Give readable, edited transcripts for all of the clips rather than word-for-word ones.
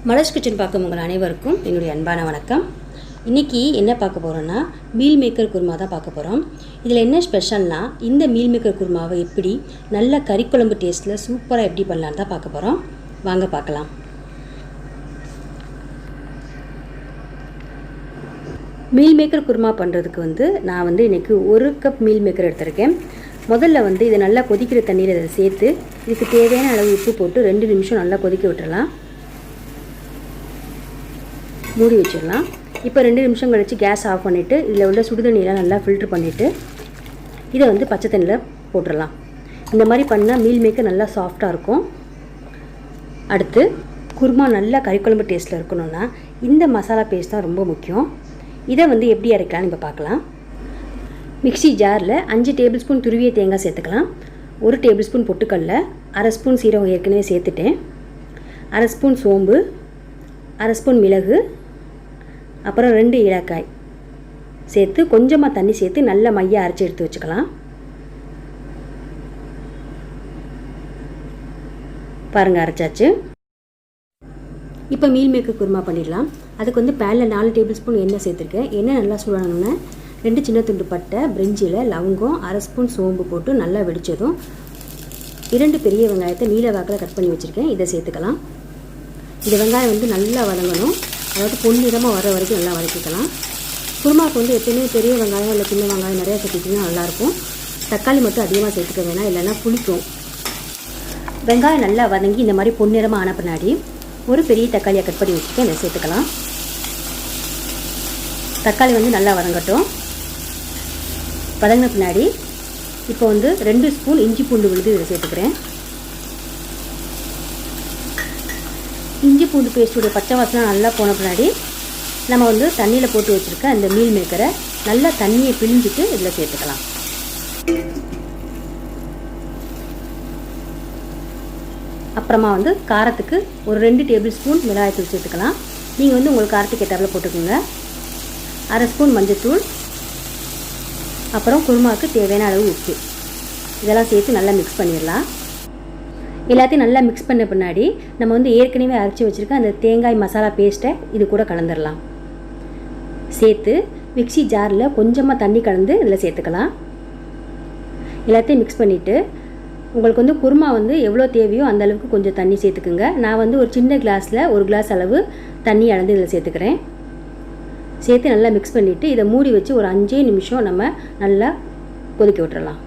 Malar's kitchen பார்க்கும் உங்கள் அனைவருக்கும் என்னுடைய அன்பான வணக்கம். இன்றைக்கி என்ன பார்க்க போகிறோன்னா மீல் மேக்கர் குருமா தான் பார்க்க போகிறோம். இதில் என்ன ஸ்பெஷல்னால் இந்த மீல் மேக்கர் குருமாவை எப்படி நல்ல கறிக்குழம்பு டேஸ்ட்டில் சூப்பராக எப்படி பண்ணலான்னு தான் பார்க்க போகிறோம். வாங்க பார்க்கலாம். மீல் மேக்கர் குருமா பண்ணுறதுக்கு நான் இன்றைக்கி 1 கப் மீல் மேக்கர் எடுத்திருக்கேன். முதல்ல இதை நல்லா கொதிக்கிற தண்ணியில் இதை சேர்த்து இதுக்கு தேவையான அளவு உப்பு போட்டு 2 நிமிஷம் நல்லா கொதிக்க விட்டுறலாம். மூடி வச்சிடலாம். இப்போ 2 நிமிஷம் கழித்து கேஸ் ஆஃப் பண்ணிவிட்டு இதில் உள்ள சுடுதண்ணியெலாம் நல்லா ஃபில்ட்ரு பண்ணிவிட்டு இதை பச்சை தண்ணியில் போட்டுடலாம். இந்த மாதிரி பண்ணால் மீல் மேக்கர் நல்லா சாஃப்டாக இருக்கும். அடுத்து குருமா நல்லா கறிக்குழம்பு டேஸ்ட்டில் இருக்கணும்னா இந்த மசாலா பேஸ்ட் தான் ரொம்ப முக்கியம். இதை எப்படி அரைக்கலாம்னு இப்போ பார்க்கலாம். மிக்ஸி ஜாரில் 5 டேபிள் ஸ்பூன் துருவிய தேங்காய் சேர்த்துக்கலாம். 1 டேபிள் ஸ்பூன் பொட்டுக்கடல, 1/2 ஸ்பூன் சீரகம் ஏற்கனவே சேர்த்துட்டேன், 1/2 ஸ்பூன் சோம்பு, 1/2 ஸ்பூன் மிளகு, அப்புறம் 2 ஏலக்காய் சேர்த்து கொஞ்சமாக தண்ணி சேர்த்து நல்லா மையாக அரைச்சி எடுத்து வச்சுக்கலாம். பாருங்கள், அரைச்சாச்சு. இப்போ மீல் மேக்கர் குருமா பண்ணிடலாம். அதுக்கு பேனில் 4 டேபிள் ஸ்பூன் எண்ணெய் சேர்த்துருக்கேன். எண்ணெய் நல்லா சூடானோன்னா 2 சின்ன துண்டு பட்டை, பிரிஞ்சில், லவங்கம், 1/2 ஸ்பூன் சோம்பு போட்டு நல்லா வெடித்ததும் 2 பெரிய வெங்காயத்தை நீல வாக்கில் கட் பண்ணி வச்சுருக்கேன். இதை சேர்த்துக்கலாம். இந்த வெங்காயம் நல்லா வதங்கணும். அதாவது பொன்னிறமாக வர வரைக்கும் நல்லா வதக்கிக்கலாம். குருமாவுக்கு எப்பயுமே பெரிய வெங்காயம் இல்லை சின்ன வெங்காயம் நிறையா சேர்த்துக்கிட்டிங்கன்னா நல்லாயிருக்கும். தக்காளி மட்டும் அதிகமாக சேர்த்துக்க வேணாம், இல்லைன்னா புளிக்கும். வெங்காயம் நல்லா வதங்கி இந்த மாதிரி பொன்னிறமாக ஆன பின்னாடி ஒரு பெரிய தக்காளியை கட் பண்ணி வச்சுருக்கேன். இதை சேர்த்துக்கலாம். தக்காளி நல்லா வதங்கட்டும். வதங்கின பின்னாடி இப்போ 2 ஸ்பூன் இஞ்சி பூண்டு விழுது இதை சேர்த்துக்கிறேன். இஞ்சி பூண்டு பேஸ்ட்டுடைய பச்சை வாசனை நல்லா போன பின்னாடி நம்ம தண்ணியில் போட்டு வச்சுருக்க அந்த மீல் மேக்கரை நல்லா தண்ணியை பிழிஞ்சிட்டு இதில் சேர்த்துக்கலாம். அப்புறமா காரத்துக்கு ஒரு 2 டேபிள் ஸ்பூன் மிளகாய்த்தூள் சேர்த்துக்கலாம். நீங்கள் உங்களுக்கு காரத்துக்கு ஏற்றாப்புல போட்டுக்கோங்க. 1/2 ஸ்பூன் மஞ்சத்தூள், அப்புறம் குருமாவுக்கு தேவையான அளவு உப்பு, இதெல்லாம் சேர்த்து நல்லா மிக்ஸ் பண்ணிடலாம். எல்லாத்தையும் நல்லா மிக்ஸ் பண்ண பின்னாடி நம்ம ஏற்கனவே அரைச்சி வச்சுருக்க அந்த தேங்காய் மசாலா பேஸ்ட்டை இது கூட கலந்துடலாம். சேர்த்து மிக்ஸி ஜாரில் கொஞ்சமாக தண்ணி கலந்து இதில் சேர்த்துக்கலாம். எல்லாத்தையும் மிக்ஸ் பண்ணிவிட்டு உங்களுக்கு குருமா எவ்வளோ தேவையோ அந்த அளவுக்கு கொஞ்சம் தண்ணி சேர்த்துக்குங்க. நான் ஒரு சின்ன கிளாஸில் 1 கிளாஸ் அளவு தண்ணி அளந்து இதில் சேர்த்துக்கிறேன். சேர்த்து நல்லா மிக்ஸ் பண்ணிவிட்டு இதை மூடி வச்சு ஒரு 5 நிமிஷம் நம்ம நல்லா கொதிக்க விட்டுறலாம்.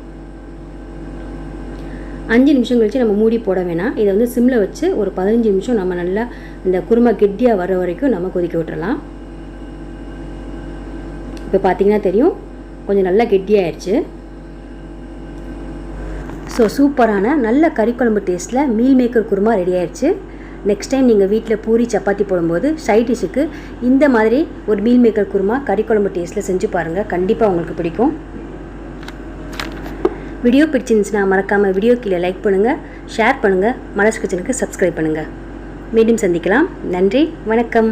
5 நிமிஷம் கழித்து நம்ம மூடி போட வேணாம். இதை சிம்மில் வச்சு ஒரு 15 நிமிஷம் நம்ம நல்லா இந்த குருமா கெட்டியாக வர வரைக்கும் நம்ம கொதிக்க விட்டுறலாம். இப்போ பார்த்திங்கன்னா தெரியும், கொஞ்சம் நல்லா கெட்டியாகிடுச்சு. ஸோ சூப்பரான நல்ல கறிக்குழம்பு டேஸ்ட்டில் மீல் மேக்கர் குருமா ரெடி ஆயிடுச்சு. நெக்ஸ்ட் டைம் நீங்கள் வீட்டில் பூரி சப்பாத்தி போடும்போது சைட் டிஷ்ஷுக்கு இந்த மாதிரி ஒரு மீல் மேக்கர் குருமா கறிக்குழம்பு டேஸ்ட்டில் செஞ்சு பாருங்கள். கண்டிப்பாக உங்களுக்கு பிடிக்கும். வீடியோ பிடிச்சிருந்துச்சுன்னா மறக்காமல் வீடியோ கீழே லைக் பண்ணுங்கள், ஷேர் பண்ணுங்கள், மலர்ஸ் கிச்சனுக்கு சப்ஸ்கிரைப் பண்ணுங்கள். மீண்டும் சந்திக்கலாம். நன்றி, வணக்கம்.